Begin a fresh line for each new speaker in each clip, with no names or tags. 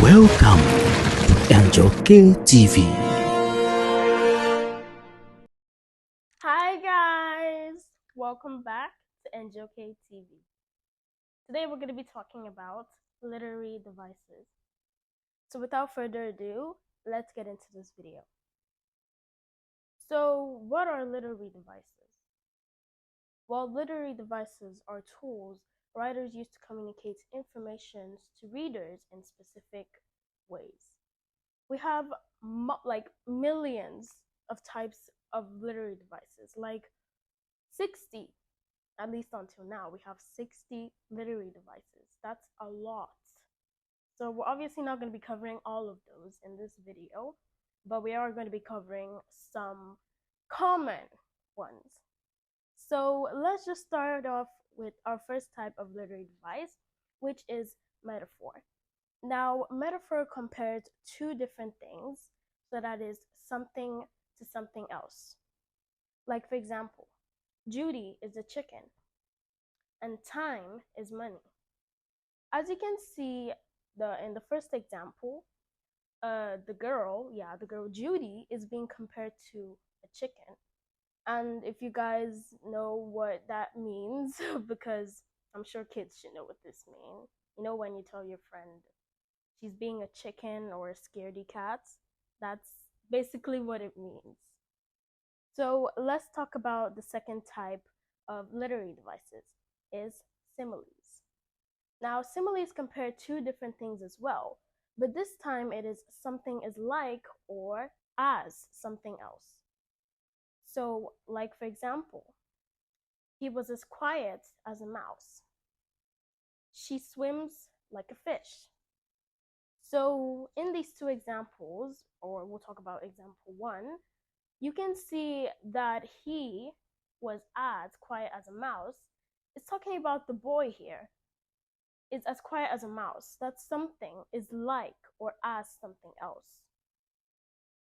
Welcome to Angel K TV.
Hi guys! Welcome back to Angel K TV. Today we're going to be talking about literary devices. So without further ado, let's get into this video. So what are literary devices? Well, literary devices are tools writers use to communicate information to readers in specific ways. We have millions of types of literary devices, like 60. At least until now, we have 60 literary devices. That's a lot. So we're obviously not going to be covering all of those in this video, but we are going to be covering some common ones. So let's just start off with our first type of literary device, which is metaphor. Now, metaphor compares two different things, so that is something to something else. Like, for example, Judy is a chicken and time is money. As you can see, in the first example, the girl Judy is being compared to a chicken. And if you guys know what that means, because I'm sure kids should know what this means. You know, when you tell your friend she's being a chicken or a scaredy cat, that's basically what it means. So let's talk about the second type of literary devices, is similes. Now, similes compare two different things as well, but this time it is something is like or as something else. So, like for example, he was as quiet as a mouse. She swims like a fish. So, in these two examples, or we'll talk about example one, you can see that he was as quiet as a mouse. It's talking about the boy here. Is as quiet as a mouse. That something is like or as something else.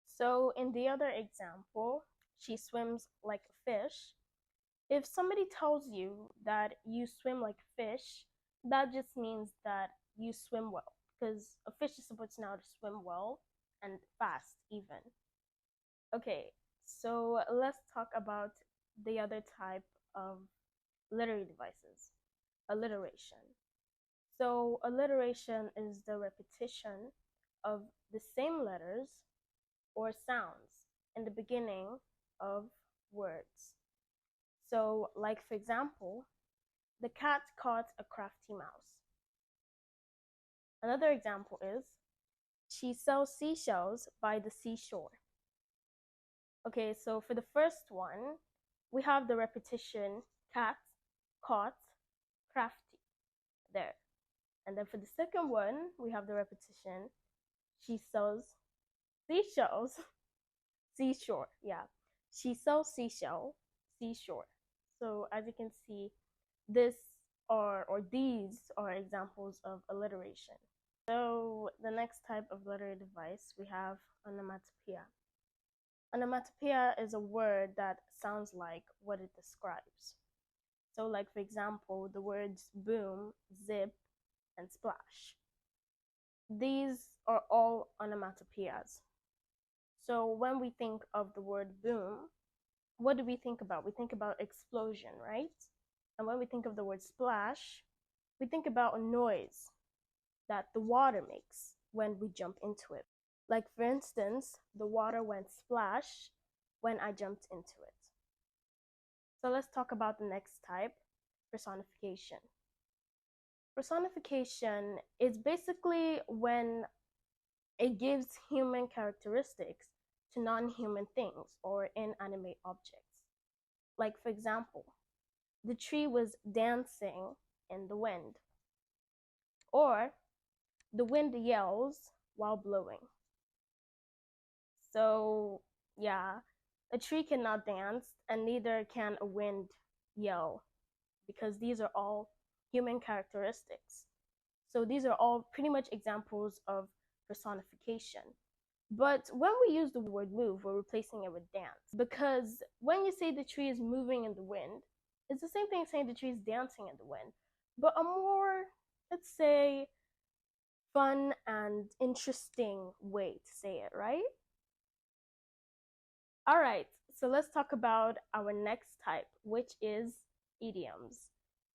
So in the other example, she swims like a fish. If somebody tells you that you swim like a fish, that just means that you swim well, because a fish is supposed now to swim well and fast even. Okay, so let's talk about the other type of literary devices, alliteration. So alliteration is the repetition of the same letters or sounds in the beginning of words. So, like for example, the cat caught a crafty mouse. Another example is, she sells seashells by the seashore. Okay, so for the first one, we have the repetition cat, caught, crafty there. And then for the second one, we have the repetition, she sells seashells, seashore, yeah. She sells seashore. So as you can see, this or these are examples of alliteration. So the next type of literary device, we have onomatopoeia. Onomatopoeia is a word that sounds like what it describes. So like for example, the words boom, zip, and splash. These are all onomatopoeias. So when we think of the word boom, what do we think about? We think about explosion, right? And when we think of the word splash, we think about a noise that the water makes when we jump into it. Like for instance, the water went splash when I jumped into it. So let's talk about the next type, personification. Personification is basically when it gives human characteristics to non-human things or inanimate objects. Like for example, the tree was dancing in the wind. Or the wind yells while blowing. So yeah, a tree cannot dance and neither can a wind yell, because these are all human characteristics. So these are all pretty much examples of personification. But when we use the word move, we're replacing it with dance. Because when you say the tree is moving in the wind, it's the same thing as saying the tree is dancing in the wind. But a more, let's say, fun and interesting way to say it, right? All right, so let's talk about our next type, which is idioms.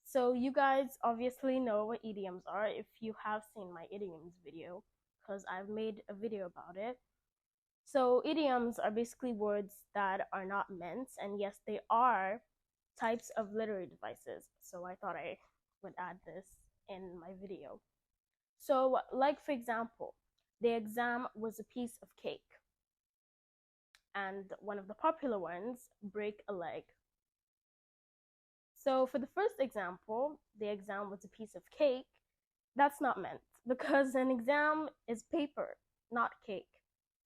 So you guys obviously know what idioms are if you have seen my idioms video, because I've made a video about it. So idioms are basically words that are not meant, and yes, they are types of literary devices. So I thought I would add this in my video. So, like for example, the exam was a piece of cake. And one of the popular ones, break a leg. So for the first example, the exam was a piece of cake. That's not meant because an exam is paper, not cake.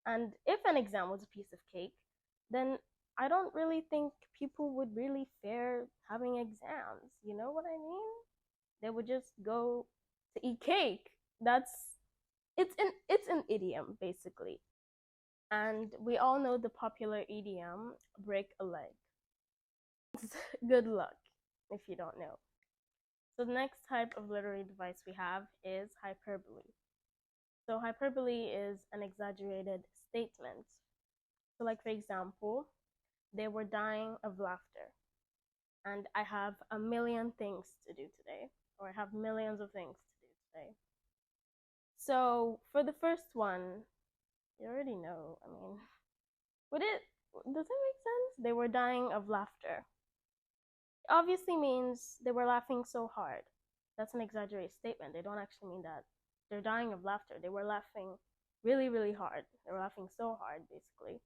And if an exam was a piece of cake, then I don't really think people would really fear having exams. You know what I mean? They would just go to eat cake. It's an idiom basically. And we all know the popular idiom, break a leg. Good luck if you don't know. So the next type of literary device we have is hyperbole. So hyperbole is an exaggerated statement. So like for example, they were dying of laughter. And I have a million things to do today, or I have millions of things to do today. So for the first one, you already know. I mean, does it make sense? They were dying of laughter. It obviously means they were laughing so hard. That's an exaggerated statement. They don't actually mean that. They're dying of laughter. They were laughing really, really hard. They were laughing so hard, basically.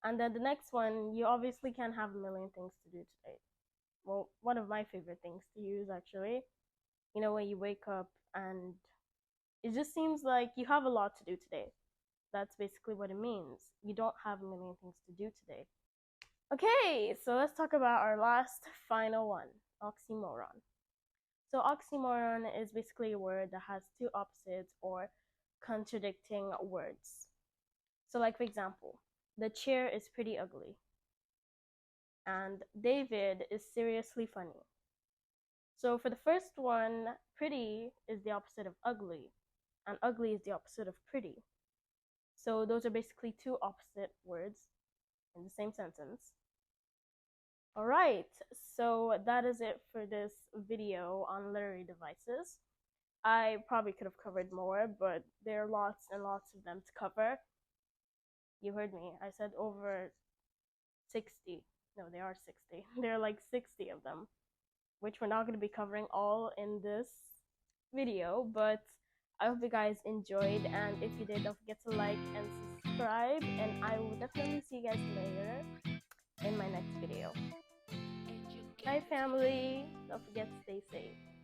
And then the next one, you obviously can't have a million things to do today. Well, one of my favorite things to use, actually. You know, when you wake up and it just seems like you have a lot to do today. That's basically what it means. You don't have a million things to do today. Okay, so let's talk about our last final one, oxymoron. So oxymoron is basically a word that has two opposites or contradicting words. So like for example, the chair is pretty ugly and David is seriously funny. So for the first one, pretty is the opposite of ugly and ugly is the opposite of pretty. So those are basically two opposite words in the same sentence. All right, so that is it for this video on literary devices. I probably could have covered more, but there are lots and lots of them to cover. You heard me. I said over 60. No, there are 60. There are like 60 of them, which we're not going to be covering all in this video, but I hope you guys enjoyed, and if you did, don't forget to like and subscribe, and I will definitely see you guys later in my next video. Bye family, don't forget to stay safe.